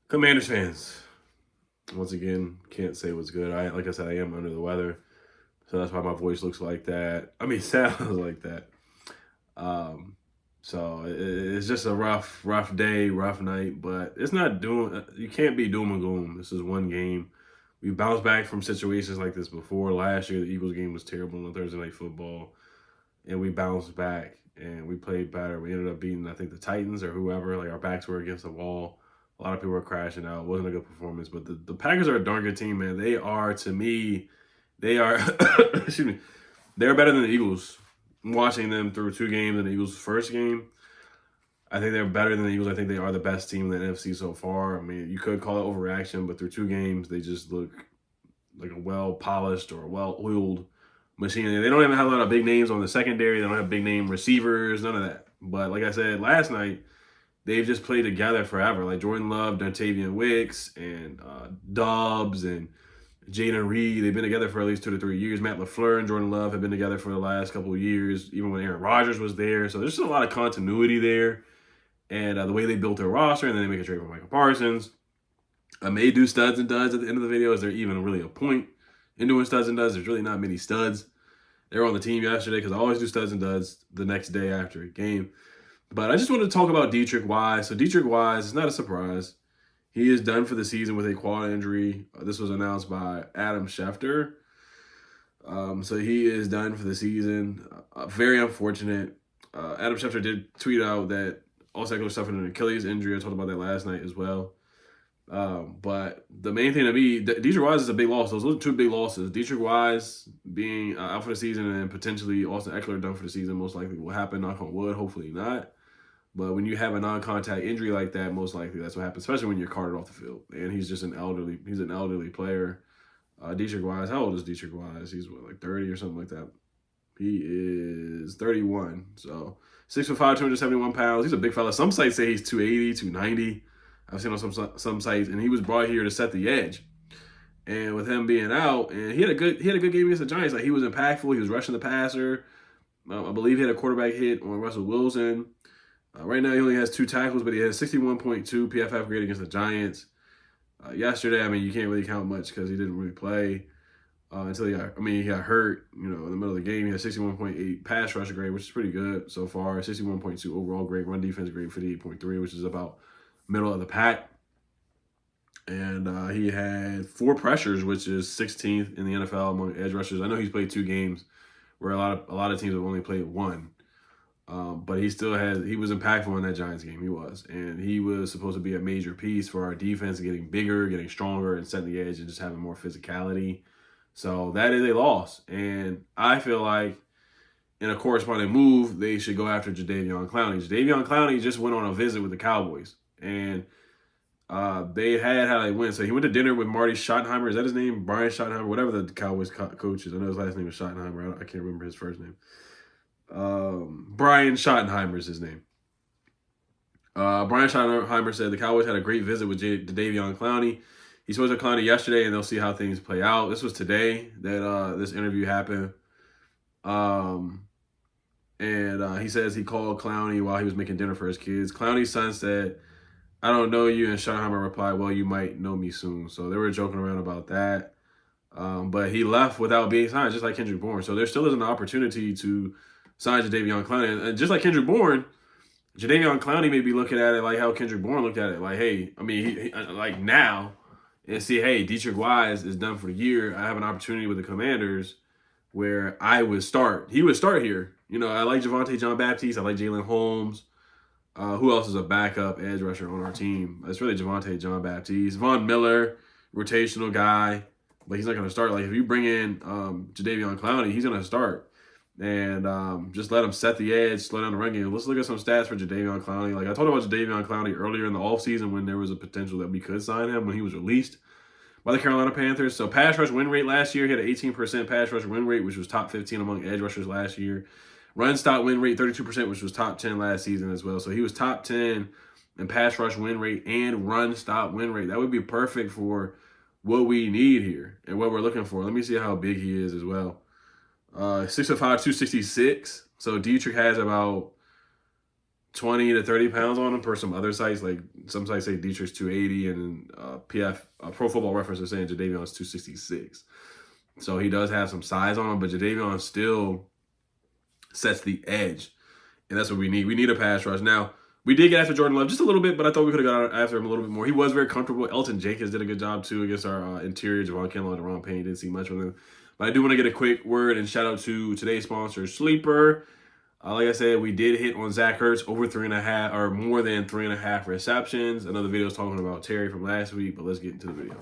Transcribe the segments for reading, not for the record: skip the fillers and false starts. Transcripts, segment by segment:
Commanders fans, once again, can't say what's good. Like I said, I am under the weather, so that's why my voice looks like that. I mean, sounds like that. Um, it's just a rough day, rough night. But it's not doom. You can't be doom and gloom. This is one game. We bounced back from situations like this before. Last year, the Eagles game was terrible on Thursday Night Football, and we bounced back and we played better. We ended up beating, I think, the Titans or whoever. Like, our backs were against the wall. A lot of people were crashing out. It wasn't a good performance, but the Packers are a darn good team, man. They are, to me, they are, excuse me, they're better than the Eagles. Watching them through two games in the Eagles' first game, I think they're better than the Eagles. I think they are the best team in the NFC so far. I mean, you could call it overreaction, but through two games, they just look like a well-polished or well-oiled machine. They don't even have a lot of big names on the secondary. They don't have big name receivers, none of that. But like I said last night, they've just played together forever. Like Jordan Love, Dattavian Wicks, and Dobbs and Jaden Reed. They've been together for at least 2 to 3 years. Matt LaFleur and Jordan Love have been together for the last couple of years, even when Aaron Rodgers was there. So there's just a lot of continuity there. And the way they built their roster, and then they make a trade for Michael Parsons. I may do studs and duds at the end of the video. Is there even really a point in doing studs and duds? There's really not many studs. They were on the team yesterday because I always do studs and duds the next day after a game. But I just wanted to talk about Deatrich Wise. So Deatrich Wise is not a surprise. He is done for the season with a quad injury. This was announced by Adam Schefter. So he is done for the season. Very unfortunate. Adam Schefter did tweet out that Oseiler suffered an Achilles injury. I talked about that last night as well. But the main thing to me, Deatrich Wise is a big loss. Those are two big losses. Deatrich Wise being out for the season and potentially Austin Eckler done for the season most likely will happen, knock on wood, hopefully not. But when you have a non-contact injury like that, most likely that's what happens, especially when you're carted off the field. And he's just an elderly player. Deatrich Wise, how old is Deatrich Wise? He's what, like 30 or something like that. He is 31. So 6'5", 271 pounds. He's a big fella. Some sites say he's 280, 290. I've seen on some sites, and he was brought here to set the edge. And with him being out, and he had a good game against the Giants. Like, he was impactful. He was rushing the passer. I believe he had a quarterback hit on Russell Wilson. Right now, he only has 2 tackles, but he has 61.2 PFF grade against the Giants. Yesterday, I mean, you can't really count much because he didn't really play until he got hurt. In the middle of the game, he had 61.8 pass rush grade, which is pretty good so far. 61.2 overall grade, run defense grade 58.3, which is about middle of the pack. And he had 4 pressures, which is 16th in the NFL among edge rushers. I know he's played 2 games where a lot of teams have only played 1. But he was impactful in that Giants game. He was. And he was supposed to be a major piece for our defense, getting bigger, getting stronger, and setting the edge and just having more physicality. So that is a loss. And I feel like in a corresponding move, they should go after Jadeveon Clowney. Jadeveon Clowney just went on a visit with the Cowboys. And they had how they went. So he went to dinner with Marty Schottenheimer. Is that his name? Brian Schottenheimer? Whatever the Cowboys coach is. I know his last name is Schottenheimer. I can't remember his first name. Brian Schottenheimer is his name. Brian Schottenheimer said the Cowboys had a great visit with Jadeveon Clowney. He spoke to Clowney yesterday, and they'll see how things play out. This was today that this interview happened. And he says he called Clowney while he was making dinner for his kids. Clowney's son said, "I don't know you," and Schottenheimer replied, "Well, you might know me soon." So they were joking around about that. But he left without being signed, just like Kendrick Bourne. So there still is an opportunity to sign Jadeveon Clowney. And just like Kendrick Bourne, Jadeveon Clowney may be looking at it like how Kendrick Bourne looked at it. Like, hey, I mean, he like now, and see, hey, Deatrich Wise is done for the year. I have an opportunity with the Commanders where I would start. He would start here. I like Javonte Jean-Baptiste. I like Jalen Holmes. Who else is a backup edge rusher on our team? It's really Javonte Jean-Baptiste. Von Miller, rotational guy, but he's not going to start. Like, if you bring in Jadeveon Clowney, he's going to start. And just let him set the edge, slow down the run game. Let's look at some stats for Jadeveon Clowney. Like, I told about Jadeveon Clowney earlier in the offseason when there was a potential that we could sign him when he was released by the Carolina Panthers. So pass rush win rate last year, he had an 18% pass rush win rate, which was top 15 among edge rushers last year. Run stop win rate, 32%, which was top 10 last season as well. So he was top 10 in pass rush win rate and run stop win rate. That would be perfect for what we need here and what we're looking for. Let me see how big he is as well. 6'5", 266. So Deatrich has about 20 to 30 pounds on him per some other sites. Like some sites say Deatrich's 280 and Pro Football Reference is saying Jadeveon is 266. So he does have some size on him, but Jadeveon still sets the edge. And that's what we need. We need a pass rush. Now, we did get after Jordan Love just a little bit, but I thought we could have got after him a little bit more. He was very comfortable. Elton Jenkins did a good job, too, against our interior. Javon Kinlaw and Deron Payne didn't see much with him. But I do want to get a quick word and shout out to today's sponsor, Sleeper. Like I said, we did hit on Zach Ertz over 3.5 or more than 3.5 receptions. Another video is talking about Terry from last week, but let's get into the video.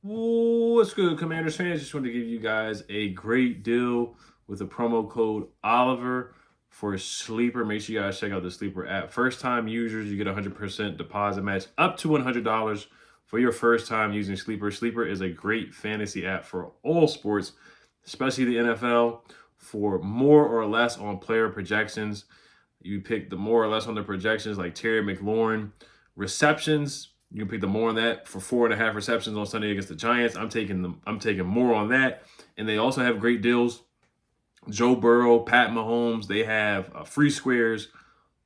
What's good, Commanders fans? Just wanted to give you guys a great deal with the promo code Oliver for Sleeper. Make sure you guys check out the Sleeper app. First-time users, you get a 100% deposit match up to $100 for your first time using Sleeper. Sleeper is a great fantasy app for all sports, especially the NFL. For more or less on player projections, you pick the more or less on the projections like Terry McLaurin. Receptions, you can pick the more on that for 4.5 receptions on Sunday against the Giants. I'm taking more on that. And they also have great deals. Joe Burrow, Pat Mahomes, they have free squares,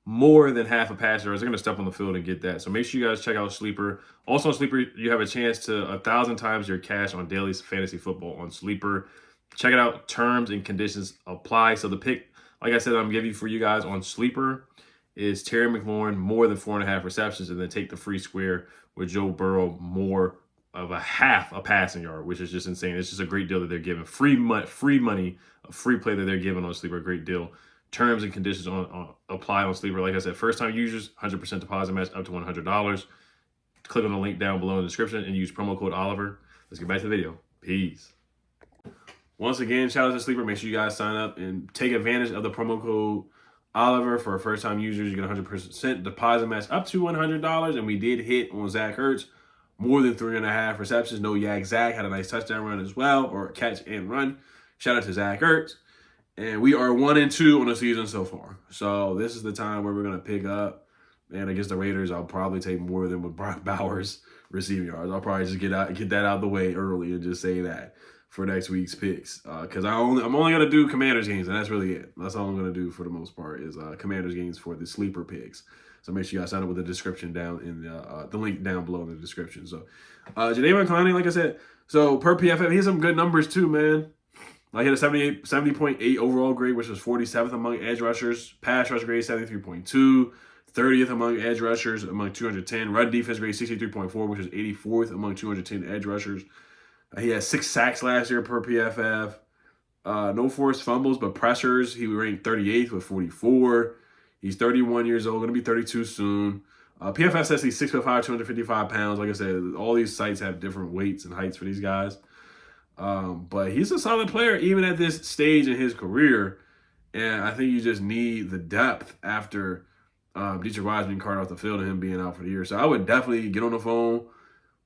more than half a passer. They're going to step on the field and get that. So make sure you guys check out Sleeper. Also on Sleeper, you have a chance to 1,000 times your cash on daily fantasy football on Sleeper. Check it out. Terms and conditions apply. So the pick, like I said, I'm giving for you guys on Sleeper is Terry McLaurin, more than 4.5 receptions, and then take the free square with Joe Burrow, more of a half a passing yard, which is just insane. It's just a great deal that they're giving. Free money, a free play that they're giving on Sleeper. Great deal. Terms and conditions apply on Sleeper. Like I said, first-time users, 100% deposit match up to $100. Click on the link down below in the description and use promo code Oliver. Let's get back to the video. Peace. Once again, shout out to Sleeper. Make sure you guys sign up and take advantage of the promo code Oliver for first-time users. You get 100% deposit match up to $100. And we did hit on Zach Ertz, more than 3.5 receptions. No Yak Zach had a nice touchdown run as well, or catch and run. Shout out to Zach Ertz. And we are 1-2 on the season so far. So this is the time where we're going to pick up. And against the Raiders, I'll probably take more than with Brock Bowers receiving yards. I'll probably just get that out of the way early and just say that for next week's picks. Because I'm only going to do Commanders games, and that's really it. That's all I'm going to do for the most part is Commanders games for the Sleeper picks. So make sure you guys sign up with the description down in the link down below in the description. So Jadeveon Clowney, like I said, so per PFF, he has some good numbers too, man. Like he had a 70.8 overall grade, which was 47th among edge rushers. Pass rush grade, 73.2. 30th among edge rushers among 210. Run defense grade, 63.4, which is 84th among 210 edge rushers. He had 6 sacks last year per PFF. No forced fumbles, but pressures. He ranked 38th with 44. He's 31 years old, going to be 32 soon. PFF says he's 6'5", 255 pounds. Like I said, all these sites have different weights and heights for these guys. But he's a solid player even at this stage in his career. And I think you just need the depth after Deatrich being carted off the field and him being out for the year. So I would definitely get on the phone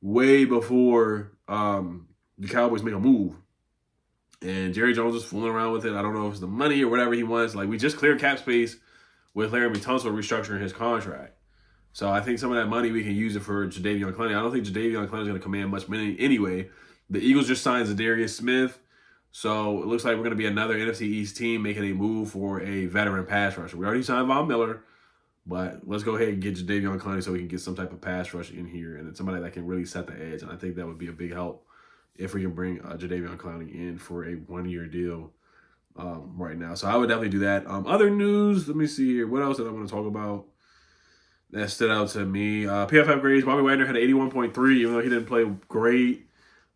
way before the Cowboys make a move. And Jerry Jones is fooling around with it. I don't know if it's the money or whatever he wants. Like, we just cleared cap space with Laremy Tunsil restructuring his contract. So I think some of that money we can use it for Jadeveon Clowney. I don't think Jadeveon Clowney is going to command much money anyway. The Eagles just signed Zadarius Smith. So it looks like we're going to be another NFC East team making a move for a veteran pass rusher. We already signed Von Miller, but let's go ahead and get Jadeveon Clowney so we can get some type of pass rush in here and it's somebody that can really set the edge. And I think that would be a big help if we can bring Jadeveon Clowney in for a 1-year deal right now. So I would definitely do that. Other news, let me see here. What else did I want to talk about that stood out to me? PFF grades, Bobby Wagner had 81.3, even though he didn't play great.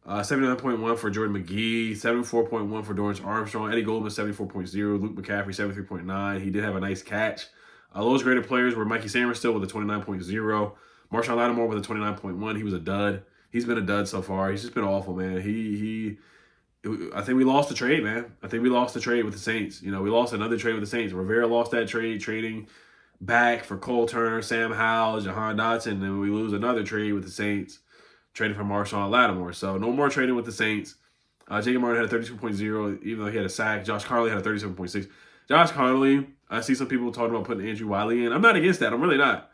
79.1 for Jordan McGee, 74.1 for Dorrance Armstrong, Eddie Goldman 74.0, Luke McCaffrey 73.9. He did have a nice catch. Lowest graded players were Mikey Sanders still with a 29.0, Marshawn Lattimore with a 29.1. He was a dud. He's been a dud so far. He's just been awful, man. I think we lost the trade, man. I think we lost the trade with the Saints. You know, we lost another trade with the Saints. Rivera lost that trade, trading back for Cole Turner, Sam Howell, Jahan Dotson, and then we lose another trade with the Saints, trading for Marshawn Lattimore. So no more trading with the Saints. Jacob Martin had a 32.0, even though he had a sack. Josh Connolly had a 37.6. Josh Connolly, I see some people talking about putting Andrew Wiley in. I'm not against that. I'm really not.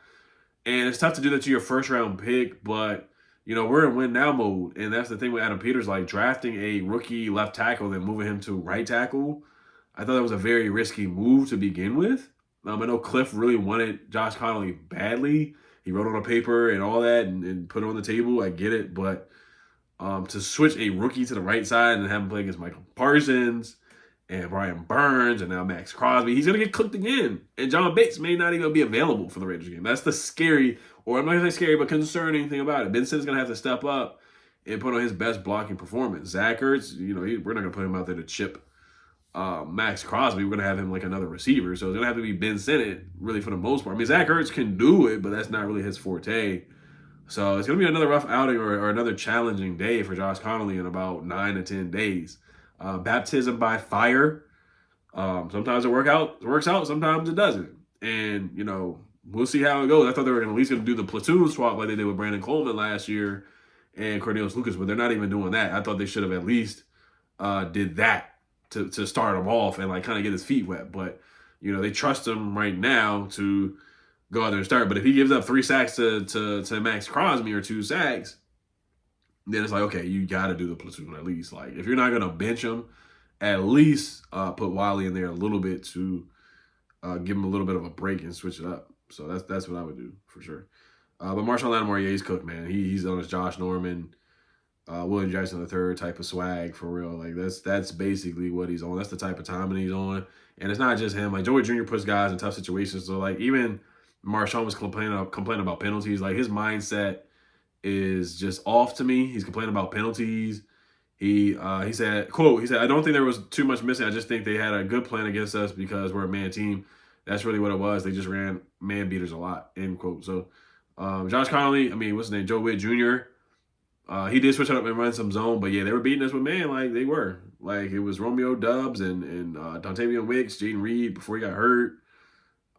And it's tough to do that to your first-round pick, but, you know, we're in win-now mode. And that's the thing with Adam Peters, like drafting a rookie left tackle and moving him to right tackle. I thought that was a very risky move to begin with. I know Cliff really wanted Josh Connolly badly. He wrote on a paper and all that and put it on the table. I get it, but to switch a rookie to the right side and have him play against Michael Parsons and Brian Burns and now Max Crosby, he's going to get cooked again. And John Bates may not even be available for the Raiders game. That's the scary, or I'm not going to say scary, but concerning thing about it. Ben Simmons is going to have to step up and put on his best blocking performance. Zach Ertz, we're not going to put him out there to chip Max Crosby. We're going to have him like another receiver. So it's going to have to be Ben Simmons really for the most part. I mean, Zach Ertz can do it, but that's not really his forte. So it's going to be another rough outing or another challenging day for Josh Connolly in about 9 to 10 days. Baptism by fire. Sometimes it works out, sometimes it doesn't. And, we'll see how it goes. I thought they were at least going to do the platoon swap like they did with Brandon Coleman last year and Cornelius Lucas, but they're not even doing that. I thought they should have at least did that to start him off and like kind of get his feet wet. But, they trust him right now to go out there and start. But if he gives up 3 sacks to Max Crosby or 2 sacks, then it's like, okay, you got to do the platoon at least. Like, if you're not going to bench him, at least put Wiley in there a little bit to give him a little bit of a break and switch it up. So that's what I would do for sure. But Marshawn Lattimore, yeah, he's cooked, man. He's on his Josh Norman, William Jackson III type of swag for real. Like, that's basically what he's on. That's the type of timing he's on. And it's not just him. Like, Joey Jr. puts guys in tough situations. So, like, even Marshawn was complaining about penalties. Like, his mindset is just off to me. He's complaining about penalties. He said, quote, he said, "I don't think there was too much missing. I just think they had a good plan against us because we're a man team." That's really what it was. They just ran man beaters a lot, end quote. So, Josh Connolly, what's his name? Joe Witt Jr., he did switch it up and run some zone, but yeah, they were beating us with man like they were. Like, it was Romeo Dubs and Dontavian Wicks, Jaden Reed before he got hurt.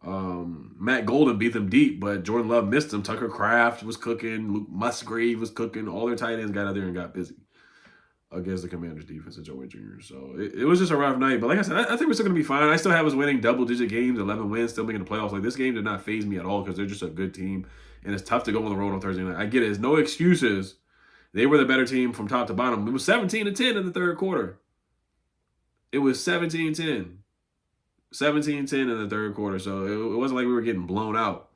Matt Golden beat them deep, but Jordan Love missed them. Tucker Kraft was cooking. Luke Musgrave was cooking. All their tight ends got out there and got busy against the Commanders' defense at Joe Witt Jr. So it was just a rough night. But like I said, I think we're still going to be fine. I still have us winning double-digit games, 11 wins, still making the playoffs. Like, this game did not faze me at all because they're just a good team, and it's tough to go on the road on Thursday night. I get it. There's no excuses. They were the better team from top to bottom. It was 17-10 in the third quarter. It was 17-10. 17-10 in the third quarter. So it wasn't like we were getting blown out.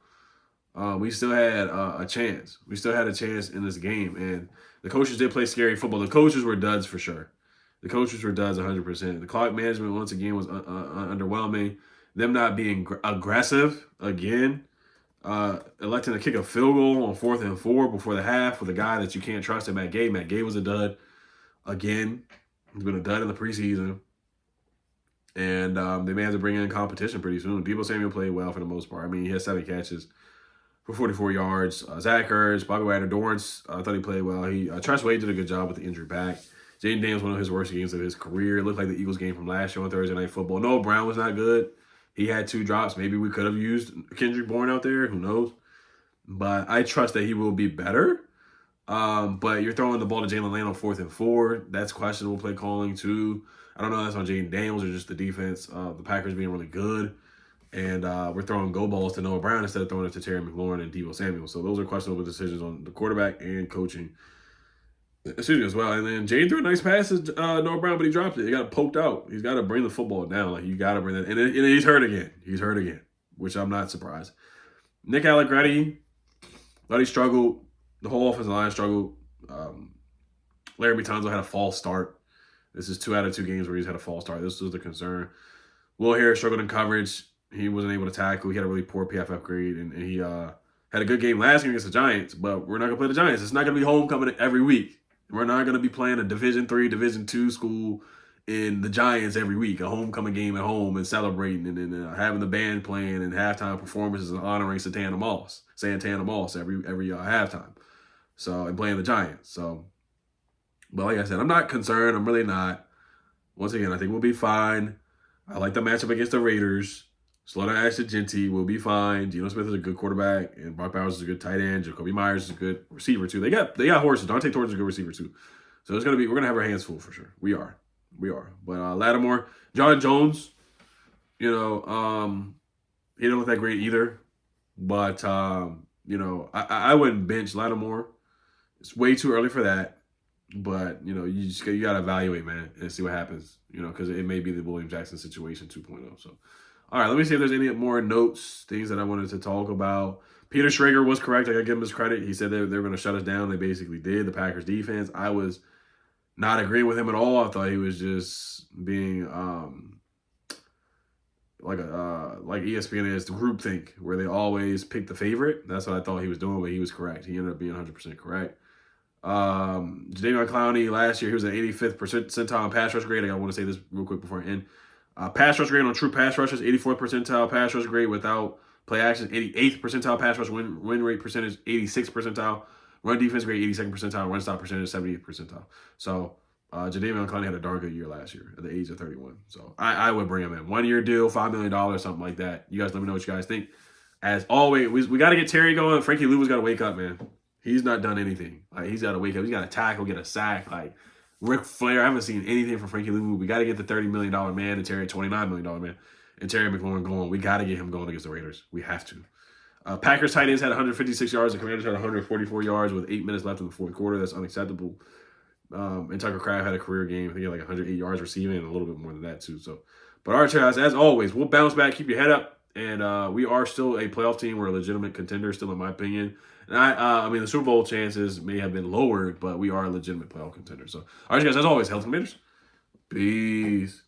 We still had a chance. We still had a chance in this game. And the coaches did play scary football. The coaches were duds for sure. The coaches were duds 100%. The clock management, once again, was underwhelming. Them not being aggressive, again. Electing to kick a field goal on 4th and 4 before the half with a guy that you can't trust in Matt Gay. Matt Gay was a dud. Again, he's been a dud in the preseason. And they may have to bring in competition pretty soon. Deebo Samuel played well for the most part. He had 7 catches for 44 yards. Zach Ertz, Bobby Wagner, Dorrance, I thought he played well. Tress Wade did a good job with the injury back. Jaden Daniels, one of his worst games of his career. It looked like the Eagles game from last year on Thursday Night Football. Noah Brown was not good. He had 2 drops. Maybe we could have used Kendrick Bourne out there. Who knows? But I trust that he will be better. But you're throwing the ball to Jalen Lane on 4th and 4. That's questionable play calling too. I don't know if that's on Jaden Daniels or just the defense. The Packers being really good. And we're throwing go balls to Noah Brown instead of throwing it to Terry McLaurin and Deebo Samuel. So those are questionable decisions on the quarterback and coaching. Excuse me as well. And then Jaden threw a nice pass to Noah Brown, but he dropped it. He got poked out. He's got to bring the football down. Like, you got to bring that. And he's hurt again. He's hurt again, which I'm not surprised. Nick Allegretti, thought he struggled. The whole offensive line struggled. Larry Matanzo had a false start. This is 2 out of 2 games where he's had a false start. This was the concern. Will Harris struggled in coverage. He wasn't able to tackle. He had a really poor PFF grade, and he had a good game last game against the Giants, but we're not going to play the Giants. It's not going to be homecoming every week. We're not going to be playing a Division III, Division II school in the Giants every week, a homecoming game at home and celebrating and having the band playing and halftime performances and honoring Santana Moss every halftime. So, and playing the Giants. So, but like I said, I'm not concerned. I'm really not. Once again, I think we'll be fine. I like the matchup against the Raiders. Slaughter Ashton Genty will be fine. Geno Smith is a good quarterback, and Brock Bowers is a good tight end. Jacoby Myers is a good receiver too. They got horses. Dante Torres is a good receiver too. So we're gonna have our hands full for sure. We are. But Lattimore, John Jones, he didn't look that great either. But I wouldn't bench Lattimore. It's way too early for that. But you gotta evaluate, man, and see what happens. Because it may be the William Jackson situation 2.0. So. All right, let me see if there's any more notes, things that I wanted to talk about. Peter Schrager was correct. I got to give him his credit. He said they were going to shut us down. They basically did. The Packers defense. I was not agreeing with him at all. I thought he was just being like ESPN is the groupthink, where they always pick the favorite. That's what I thought he was doing, but he was correct. He ended up being 100% correct. Jadeveon Clowney last year, he was an 85th percentile in pass rush grade. I want to say this real quick before I end. Pass rush grade on true pass rushes, 84th percentile pass rush grade without play action, 88th percentile pass rush win rate percentage, 86th percentile. Run defense grade, 82nd percentile. Run stop percentage, 78th percentile. So Jadeveon Clowney had a darn good year last year at the age of 31. So I would bring him in. 1 year deal, $5 million, something like that. You guys let me know what you guys think. As always, we got to get Terry going. Frankie Louva's got to wake up, man. He's not done anything. Like, he's got to wake up. He's got to tackle, get a sack. Like, Ric Flair, I haven't seen anything from Frankie Louva. We got to get the $30 million man and Terry $29 million man and Terry McLaurin going. We got to get him going against the Raiders. We have to. Packers tight ends had 156 yards. The Commanders had 144 yards with 8 minutes left in the fourth quarter. That's unacceptable. And Tucker Kraft had a career game. I think he had like 108 yards receiving and a little bit more than that too. So, but all right, guys, as always, we'll bounce back. Keep your head up. And we are still a playoff team. We're a legitimate contender still, in my opinion. And I mean, the Super Bowl chances may have been lowered, but we are a legitimate playoff contender. So, all right, guys, as always, Health Commanders. Peace.